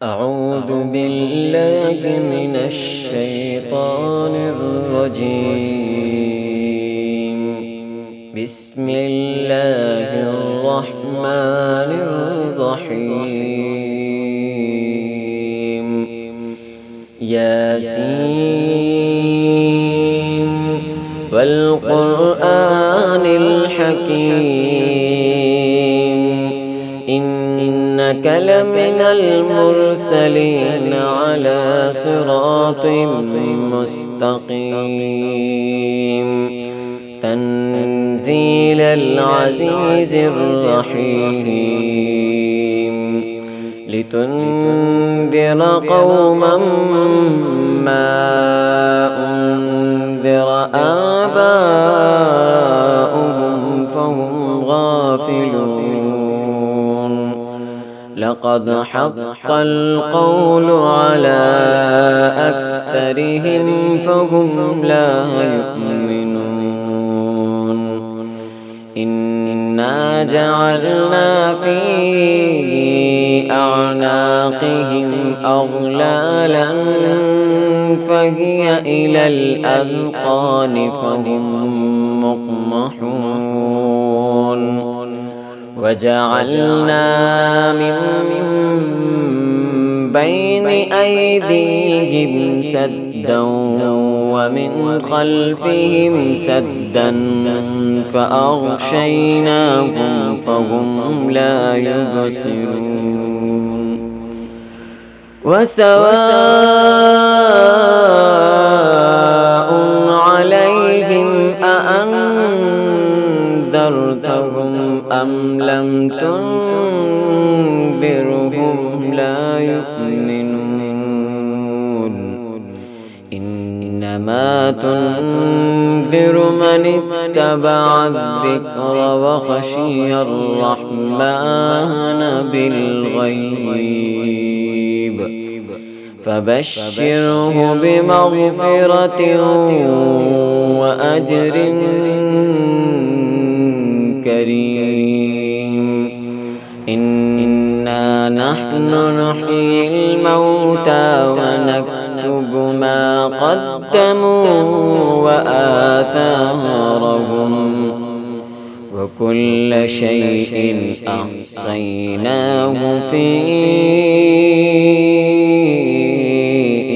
أعوذ بالله من الشيطان الرجيم. بسم الله الرحمن الرحيم. ياسين والقرآن الحكيم إنك لمن المرسلين على صراط مستقيم تنزيل العزيز الرحيم لتنذر قوما ما أنذر آباؤهم فهم غافلون. لقد حق القول على أكثرهم فهم لا يؤمنون. إنا جعلنا في أعناقهم أغلالا فهي إلى الأذقان فهم مقمحون. وجعلنا من بين أيديهم سدا ومن خلفهم سدا فأغشيناهم فهم لا يبصرون. وسواء عليهم أأنذرتهم أم لم تنذرهم لا يؤمنون. إنما تنذر من اتبع الذكر وخشي الرحمن بالغيب فبشره بمغفرة وأجر كريم. إنا نحن نحيي الموتى ونكتب ما قدموا وآثارهم وكل شيء أحصيناه في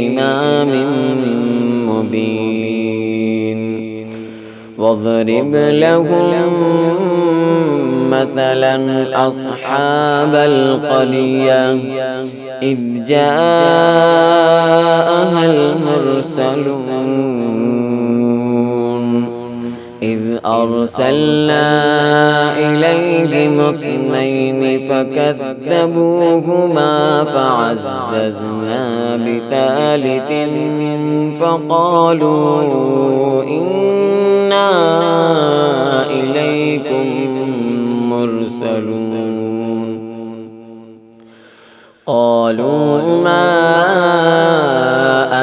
إمام مبين. واضرب لهم مثلا أصحاب القرية إذ جاءها المرسلون إذ أرسلنا إليهم اثنين فكذبوهما فعززنا بثالث فقالوا إنا إليكم مرسلون. قالوا ما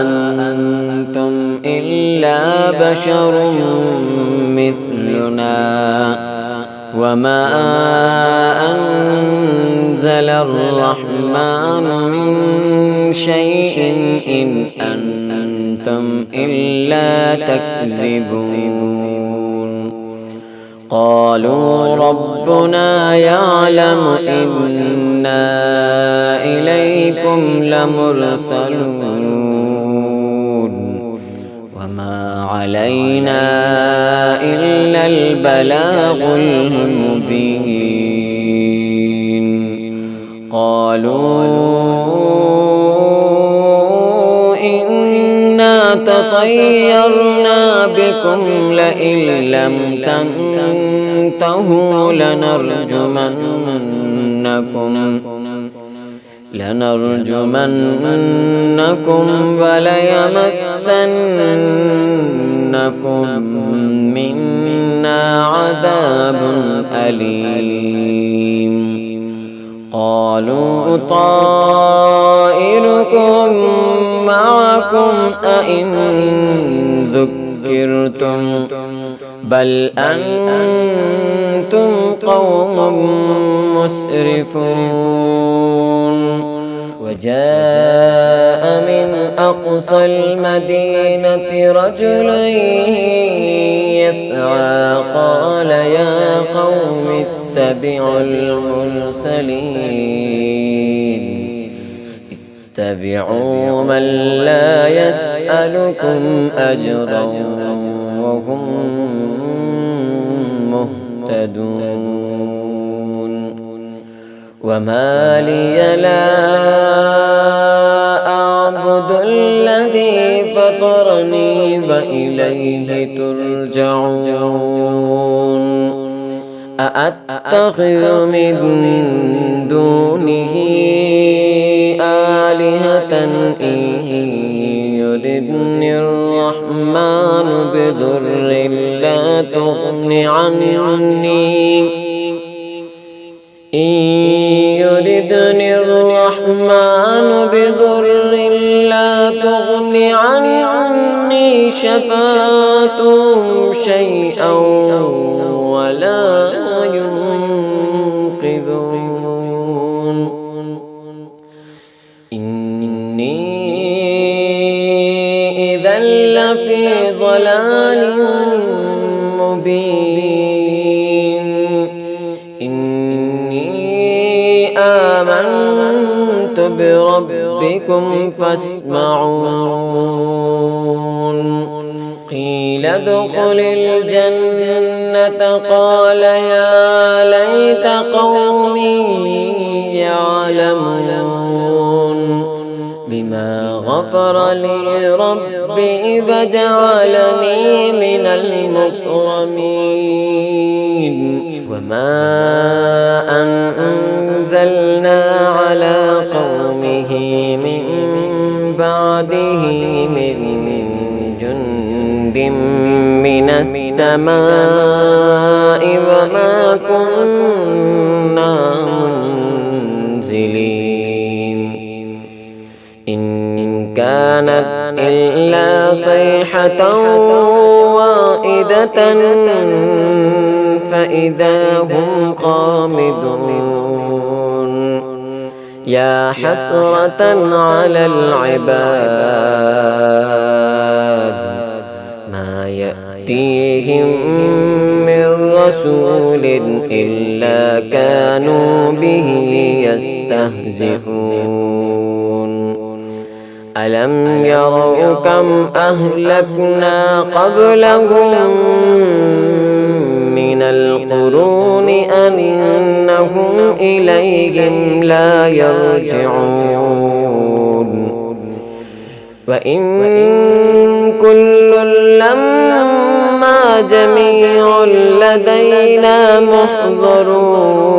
أنتم إلا بشر مثلنا وما أنزل الرحمن من شيء إن أنتم إلا تكذبون. قالوا ربنا يعلم إنا إليكم لمرسلون وما علينا إلا البلاغ المبين. قالوا إنا تطيرنا بكم لئن لم تنتهوا لنرجمنكم وليمسنكم منا عذاب أليم. قالوا طائركم معكم أئن ذكرتم بل أنتم قوم مسرفون. وجاء من أقصى المدينة رجل يسعى قال يا قوم اتبعوا المرسلين اتبعوا من لا يسألكم أجرا وهم مهتدون وما لي لا أعبد الذي فطرني وإليه ترجعون أأتخذ من دونه آلهة إن يردني الرحمن بضر لا تغن عني إن يردني الرحمن بضر لا تغن عني شفاعتهم شيئا ولا ينقذون إني إذا لفي ضلال مبين إني آمنت بربكم فاسمعون قيل ادخل الجنة قال يا ليت قومي يعلمون بما غفر لي ربي فجعلني من المكرمين وما أنزلنا على قومه من بعده من جند من السماء وما كنا منزلين إن كانت إلا صيحة واحدة فإذا هم خامدون يا حسرة على العباد ما يأتيهم من رسول إلا كانوا به يستهزئون ألم يروا كم أهلكنا قبلهم من القرون أنهم إليهم لا يرجعون وإن كل لما جميع لدينا محضرون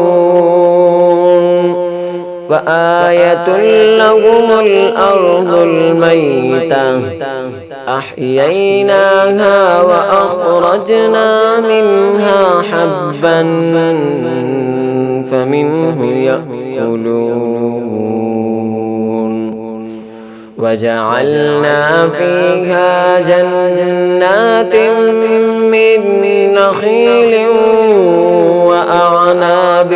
وآية لهم الأرض الميتة أحييناها وأخرجنا منها حبا فمنه يأكلون وجعلنا فيها جنات من نخيل وأعناب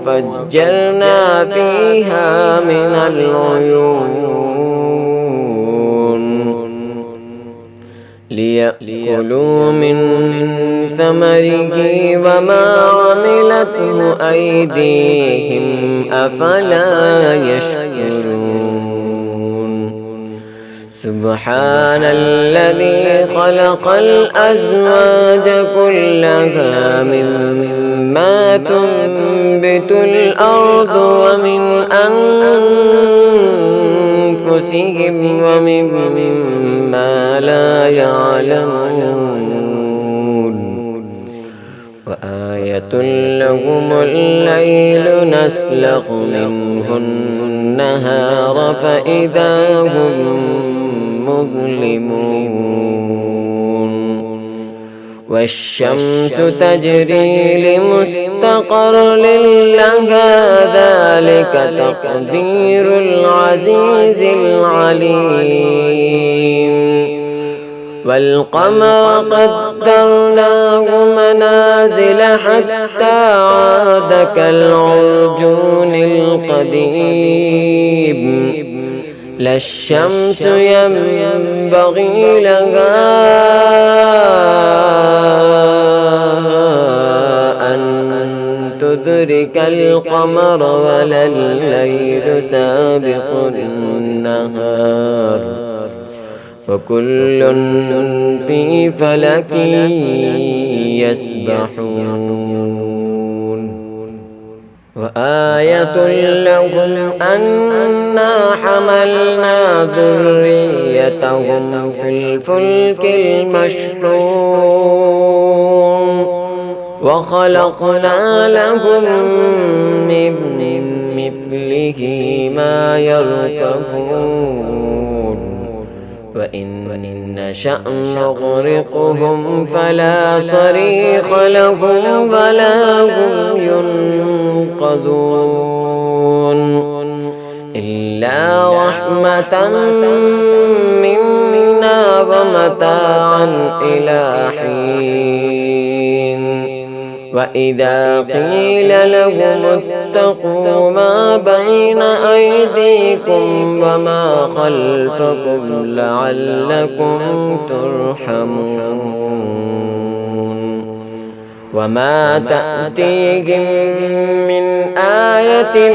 وفجرنا فيها من العيون ليأكلوا من ثمره وما عملته أيديهم أفلا يشكرون سبحان الذي خلق الأزواج كلها مما تنبت الأرض ومن أنفسهم ومما لا يعلمون وآية لهم الليل نسلخ منه النهار فإذا هم مظلمون والشمس تجري لمستقر لها ذلك تقدير العزيز العليم والقمر قدرناه منازل حتى عاد كالعرجون القديم لا الشمس ينبغي لها أن تدرك القمر ولا الليل سابق النهار وكل في فلك يسبحون وآية لهم أنا حملنا ذريتهم في الفلك المشحون وخلقنا لهم من مثله ما يركبون وإن نشأ نغرقهم فلا صريخ لهم ولا هم ينقذون إلا رحمة منا ومتاعا إلى حين وإذا قيل لهم اتقوا ما بين أيديكم وما خلفكم لعلكم ترحمون وما تأتيهم من آية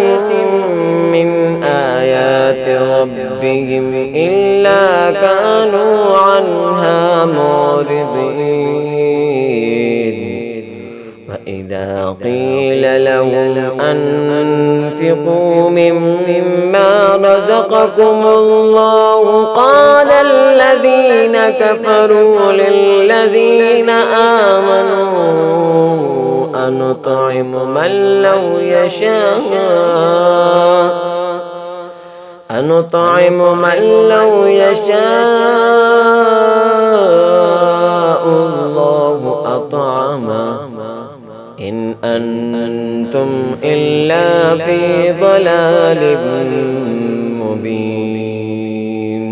من آيات ربهم إلا كانوا عنها معرضين وإذا قيل لهم أنفقوا مما رزقكم الله قال الذين كفروا للذين آمنوا أنطعم من لو يشاء الله أطعمه إن أنتم إلا في ضلال مبين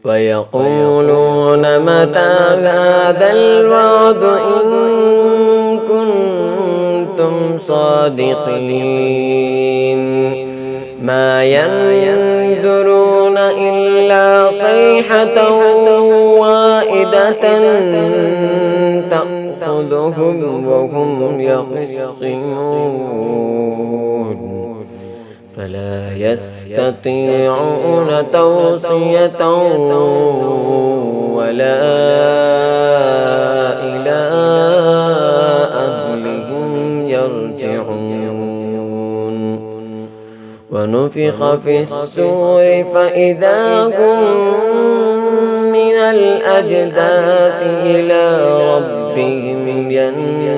ويقولون متى هذا الوعد إن كنتم صادقين ما ينظرون إلا صيحة واحدة تأخذهم وهم يخصمون فلا يستطيعون توصية ولا إلى أهلهم يرجعون ونفخ في الصور فإذا هم من الأجداث إلى ربهم ينسلون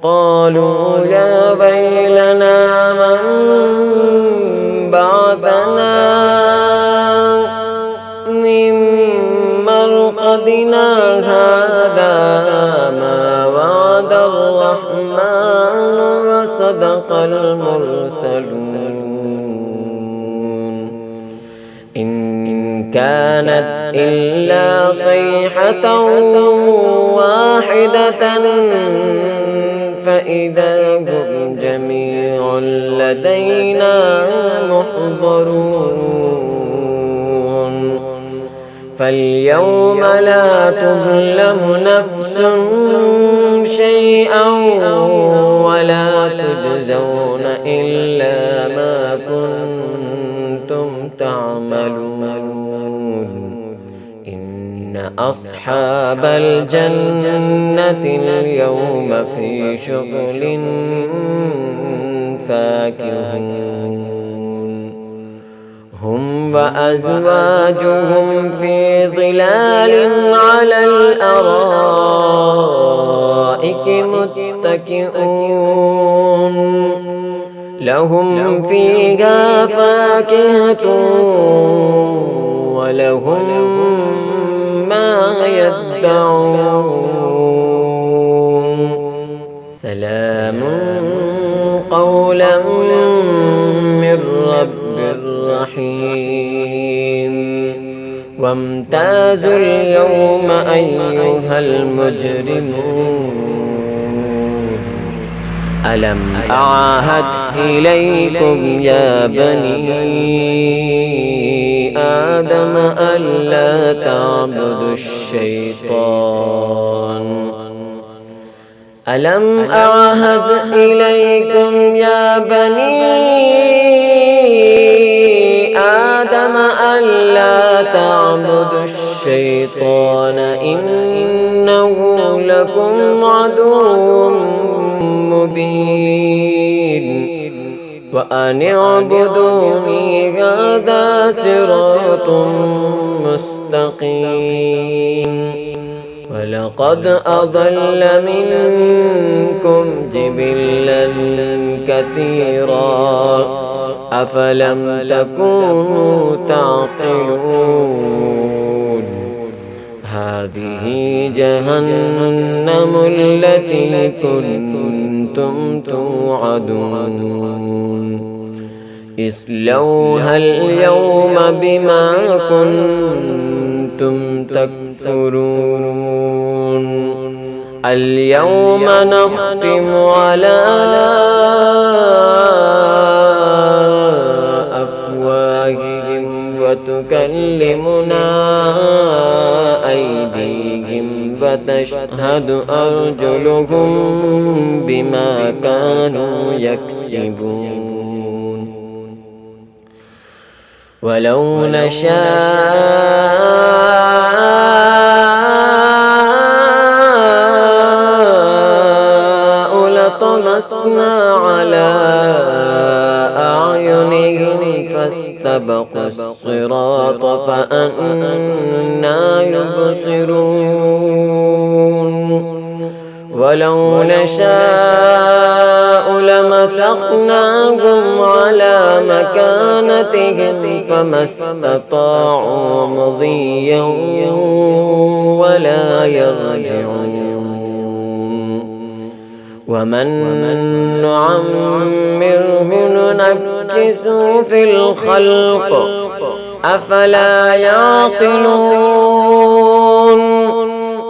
قالوا يا ويلنا من بعثنا من مرقدنا هذا ما وعد الرحمن وصدق المرسلون إن كانت إلا صيحة واحدة فإذا هم جميع لدينا محضرون فاليوم لا تظلم نفس شيئا ولا تجزون إلا ما كنتم تعملون إن أصحاب الجنة اليوم في شغل فاكهون هم وأزواجهم في ظلال على الأرائك متكئون لهم فيها فاكهة ولهم ما يدعون سلام قولا من رب رحيم وامتازوا اليوم أيها المجرمون ألم أعهد إليكم يا بني آدم ألا تعبدوا الشيطان ألم أعهد إليكم يا بني آدم ألا تعبدوا الشيطان إنه لكم عدو مبين وأن اعبدوني هذا صراط مستقيم ولقد أضل منكم جبلا كثيرا أفلم تكونوا تعقلون هذه جهنم التي كنتم توعدون اصلوها اليوم بما كنتم تكفرون اليوم نختم على أفواههم وتكلمنا أيديهم وتشهد أرجلهم بما كانوا يكسبون ولو نشاء لطمسنا على أعينهم فاستبقوا الصراط فأنى يبصرون ولو نشاء لمسخناهم على مكانتهم فما استطاعوا مضيا ولا يرجعون ومن نعمره ننكسه في الخلق أفلا يعقلون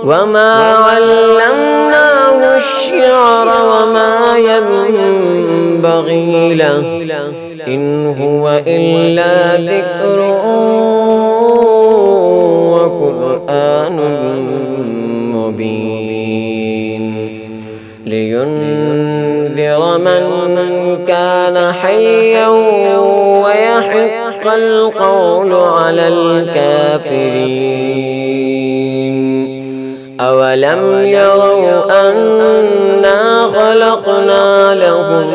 وما علمناه الشعر وما ينبغي له إن هو إلا ذكر وقرآن مبين لينذر من كان حيا ويحق القول على الكافرين أولم يروا أنا خلقنا لهم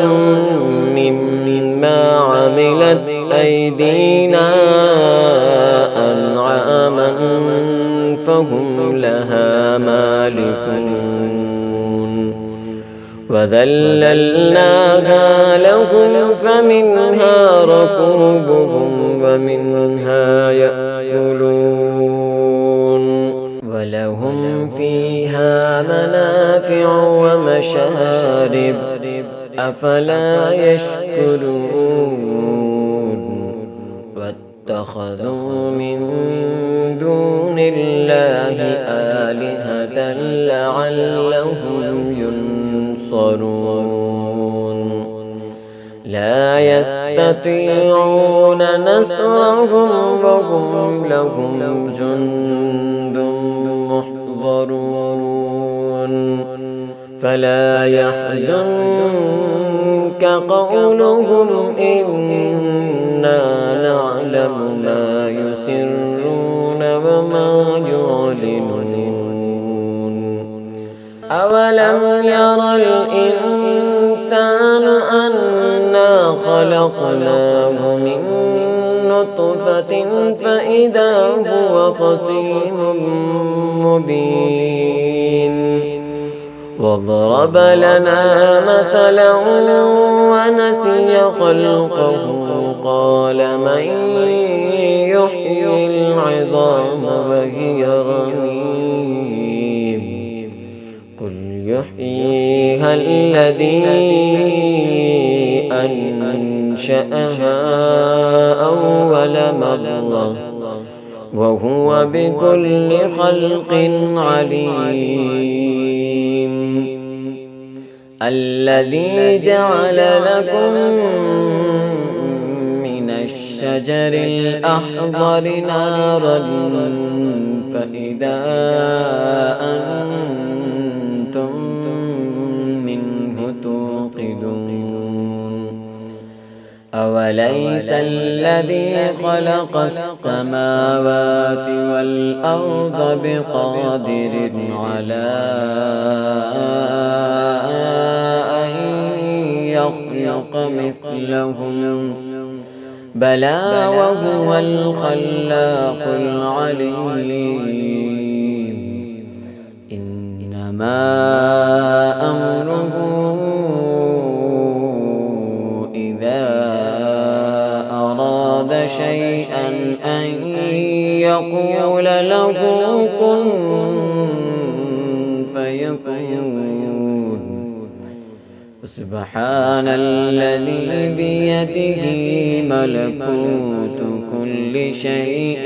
مما عملت أيدينا أنعاما فهم لها مالكون وذللناها لهم فمنها ركوبهم ومنها يأكلون ولهم فيها منافع ومشارب أفلا يشكرون واتخذوا من دون الله آلهة لعلهم ينصرون لا يستطيعون نصرهم وهم لهم جند محضرون فلا يحزنك قولهم إنا نعلم ما يسرون وما يعلنون أولم ير الإنسان أنا خلقناه من نطفة فإذا هو خصيم مبين وضرب لنا مثلا ونسي خلقه قال من يحيي العظام وهي رميم قل يحييها الذي أنشأها أول مرة وهو بكل خلق عليم. الذي جعل لكم من الشجر الأخضر نارا فإذا أنتم منه توقدون. أوليس الذي خلق السماوات والأرض بقادر على أن يخلق مثلهم؟ بلى وهو الخلاق العليم. إنما أمره إذا أراد شيئا أن يقول له كن فيكون. سبحان الذي بيده ملكوت كل شيء